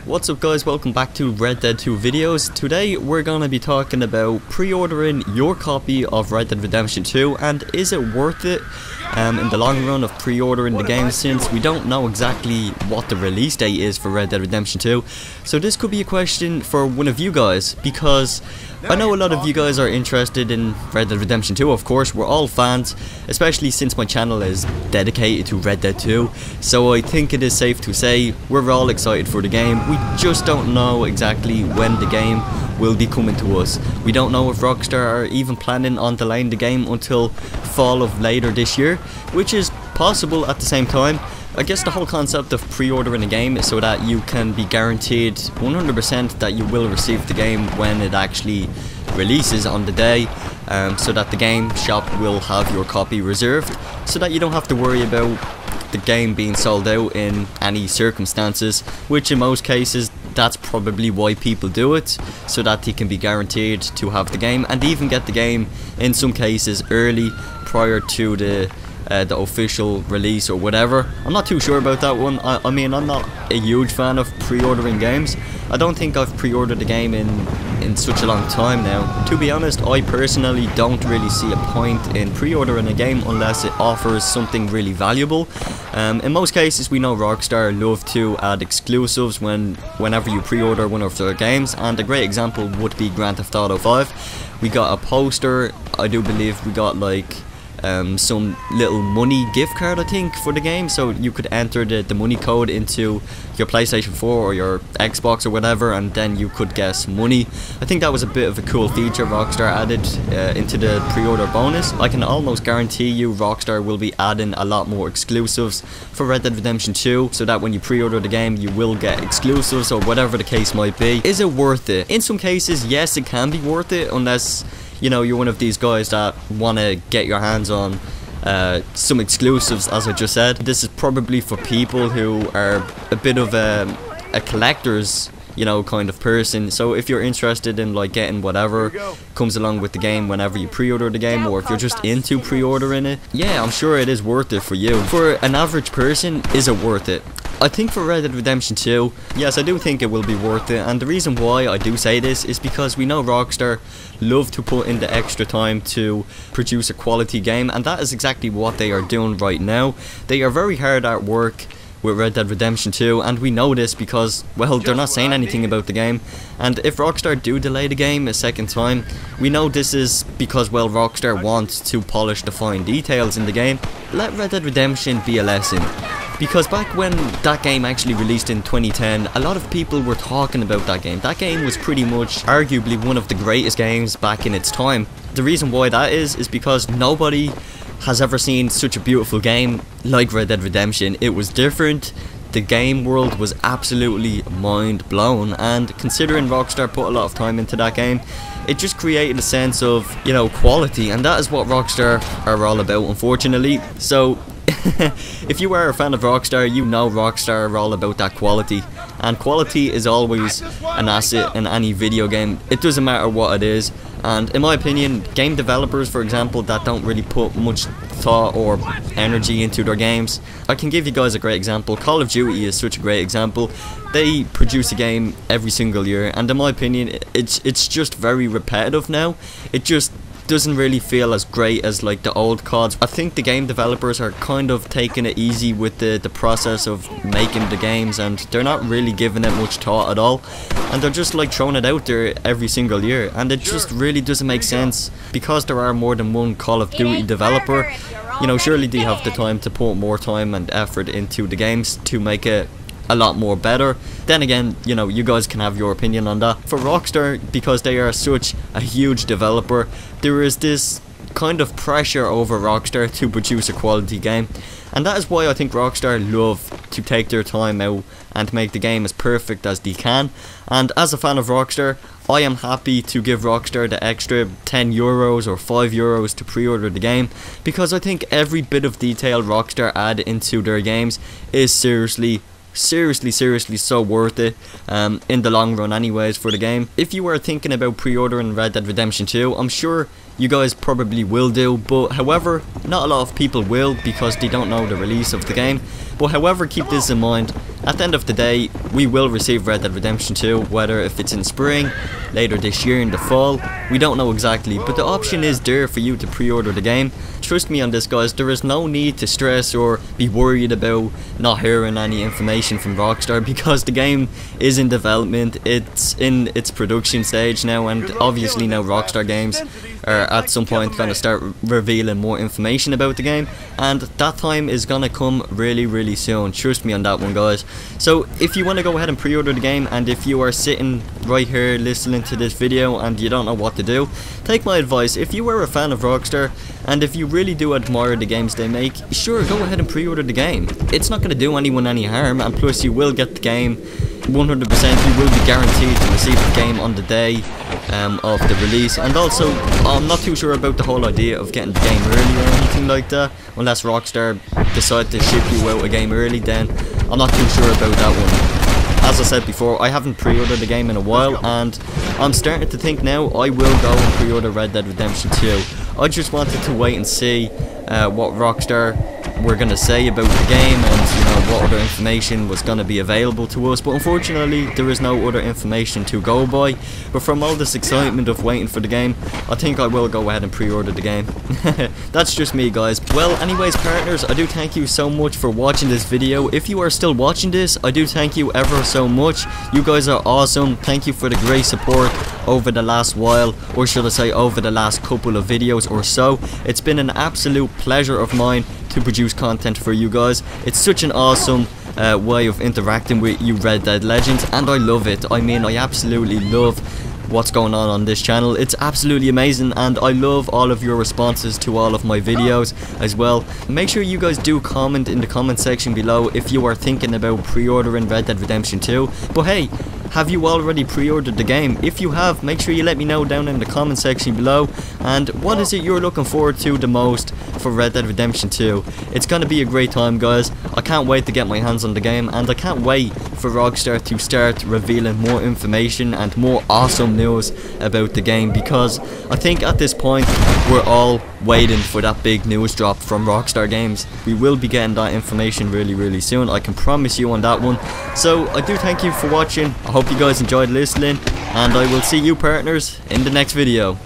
What's up guys, welcome back to Red Dead 2 videos. Today we're going to be talking about pre-ordering your copy of Red Dead Redemption 2 and is it worth it in the long run of pre-ordering the game, since we don't know exactly what the release date is for Red Dead Redemption 2. So this could be a question for one of you guys, because I know a lot of you guys are interested in Red Dead Redemption 2, of course. We're all fans, especially since my channel is dedicated to Red Dead 2. So I think it is safe to say we're all excited for the game. We just don't know exactly when the game will be coming to us. We don't know if Rockstar are even planning on delaying the game until fall of later this year, which is possible at the same time. I guess the whole concept of pre-ordering a game is so that you can be guaranteed 100% that you will receive the game when it actually releases on the day, so that the game shop will have your copy reserved, so that you don't have to worry about the game being sold out in any circumstances, which in most cases that's probably why people do it, so that they can be guaranteed to have the game, and even get the game in some cases early prior to the official release or whatever. I'm not too sure about that one. I mean, I'm not a huge fan of pre-ordering games. I don't think I've pre-ordered a game in such a long time now. To be honest, I personally don't really see a point in pre-ordering a game unless it offers something really valuable. In most cases, we know Rockstar love to add exclusives whenever you pre-order one of their games, and a great example would be Grand Theft Auto 5. We got a poster. I do believe we got like some little money gift card, I think, for the game, so you could enter the money code into your PlayStation 4 or your Xbox or whatever, and then you could get some money. I think that was a bit of a cool feature Rockstar added into the pre-order bonus. I can almost guarantee you Rockstar will be adding a lot more exclusives for Red Dead Redemption 2, so that when you pre-order the game you will get exclusives or whatever the case might be. Is it worth it? In some cases, yes, it can be worth it, unless you know you're one of these guys that want to get your hands on some exclusives, as I just said. This is probably for people who are a bit of a collector's, you know, kind of person. So if you're interested in like getting whatever comes along with the game whenever you pre-order the game, or if you're just into pre-ordering it, yeah, I'm sure it is worth it for you. For an average person, is it worth it? I think for Red Dead Redemption 2, yes, I do think it will be worth it, and the reason why I do say this is because we know Rockstar love to put in the extra time to produce a quality game, and that is exactly what they are doing right now. They are very hard at work with Red Dead Redemption 2, and we know this because, well, they're not saying anything about the game. And if Rockstar do delay the game a second time, we know this is because, well, Rockstar wants to polish the fine details in the game. Let Red Dead Redemption be a lesson. Because back when that game actually released in 2010, a lot of people were talking about that game. That game was pretty much arguably one of the greatest games back in its time. The reason why that is because nobody has ever seen such a beautiful game like Red Dead Redemption. It was different. The game world was absolutely mind blown, and considering Rockstar put a lot of time into that game, it just created a sense of, you know, quality, and that is what Rockstar are all about, unfortunately. So if you are a fan of Rockstar, you know Rockstar are all about that quality, and quality is always an asset in any video game. It doesn't matter what it is. And in my opinion, game developers, for example, that don't really put much thought or energy into their games, I can give you guys a great example. Call of Duty is such a great example. They produce a game every single year, and in my opinion, it's just very repetitive now. It just doesn't really feel as great as like the old CODs. I think the game developers are kind of taking it easy with the process of making the games, and they're not really giving it much thought at all, and they're just like throwing it out there every single year, and it just really doesn't make sense, because there are more than one Call of Duty developer. You know, surely they have the time to put more time and effort into the games to make it a lot more better. Then again, you know, you guys can have your opinion on that. For Rockstar, because they are such a huge developer, there is this kind of pressure over Rockstar to produce a quality game, and that is why I think Rockstar love to take their time out and make the game as perfect as they can. And as a fan of Rockstar, I am happy to give Rockstar the extra €10 or €5 to pre-order the game, because I think every bit of detail Rockstar add into their games is seriously so worth it in the long run anyways for the game. If you are thinking about pre-ordering Red Dead Redemption 2, I'm sure you guys probably will do, but however, not a lot of people will because they don't know the release of the game. But however, keep this in mind, at the end of the day, we will receive Red Dead Redemption 2, whether if it's in spring, later this year in the fall, we don't know exactly, but the option is there for you to pre-order the game. Trust me on this, guys, there is no need to stress or be worried about not hearing any information from Rockstar, because the game is in development, it's in its production stage now, and obviously now Rockstar Games are at some point going to start revealing more information about the game, and that time is going to come really soon. Trust me on that one, guys. So if you want to go ahead and pre-order the game, and if you are sitting right here listening to this video and you don't know what to do, take my advice. If you are a fan of Rockstar and if you really do admire the games they make, sure, go ahead and pre-order the game. It's not going to do anyone any harm, and plus you will get the game 100%. You will be guaranteed to receive the game on the day of the release. And also, I'm not too sure about the whole idea of getting the game early or anything like that, unless Rockstar decide to ship you out a game early, then I'm not too sure about that one. As I said before, I haven't pre-ordered the game in a while, and I'm starting to think now I will go and pre-order Red Dead Redemption 2. I just wanted to wait and see what Rockstar were going to say about the game, and what other information was going to be available to us, but unfortunately there is no other information to go by. But from all this excitement of waiting for the game, I think I will go ahead and pre-order the game. That's just me, guys. Well, anyways, partners, I do thank you so much for watching this video. If you are still watching this, I do thank you ever so much. You guys are awesome. Thank you for the great support over the last while, or should I say over the last couple of videos or so. It's been an absolute pleasure of mine to produce content for you guys. It's such an awesome way of interacting with you Red Dead Legends, and I love it. I mean, I absolutely love what's going on this channel. It's absolutely amazing, and I love all of your responses to all of my videos as well. Make sure you guys do comment in the comment section below if you are thinking about pre-ordering Red Dead Redemption 2. But hey, have you already pre-ordered the game? If you have, make sure you let me know down in the comment section below. And what is it you're looking forward to the most for Red Dead Redemption 2? It's going to be a great time, guys. I can't wait to get my hands on the game, and I can't wait for Rockstar to start revealing more information and more awesome news about the game, because I think at this point we're all waiting for that big news drop from Rockstar Games. We will be getting that information really soon, I can promise you on that one. So I do thank you for watching. I hope you guys enjoyed listening, and I will see you partners in the next video.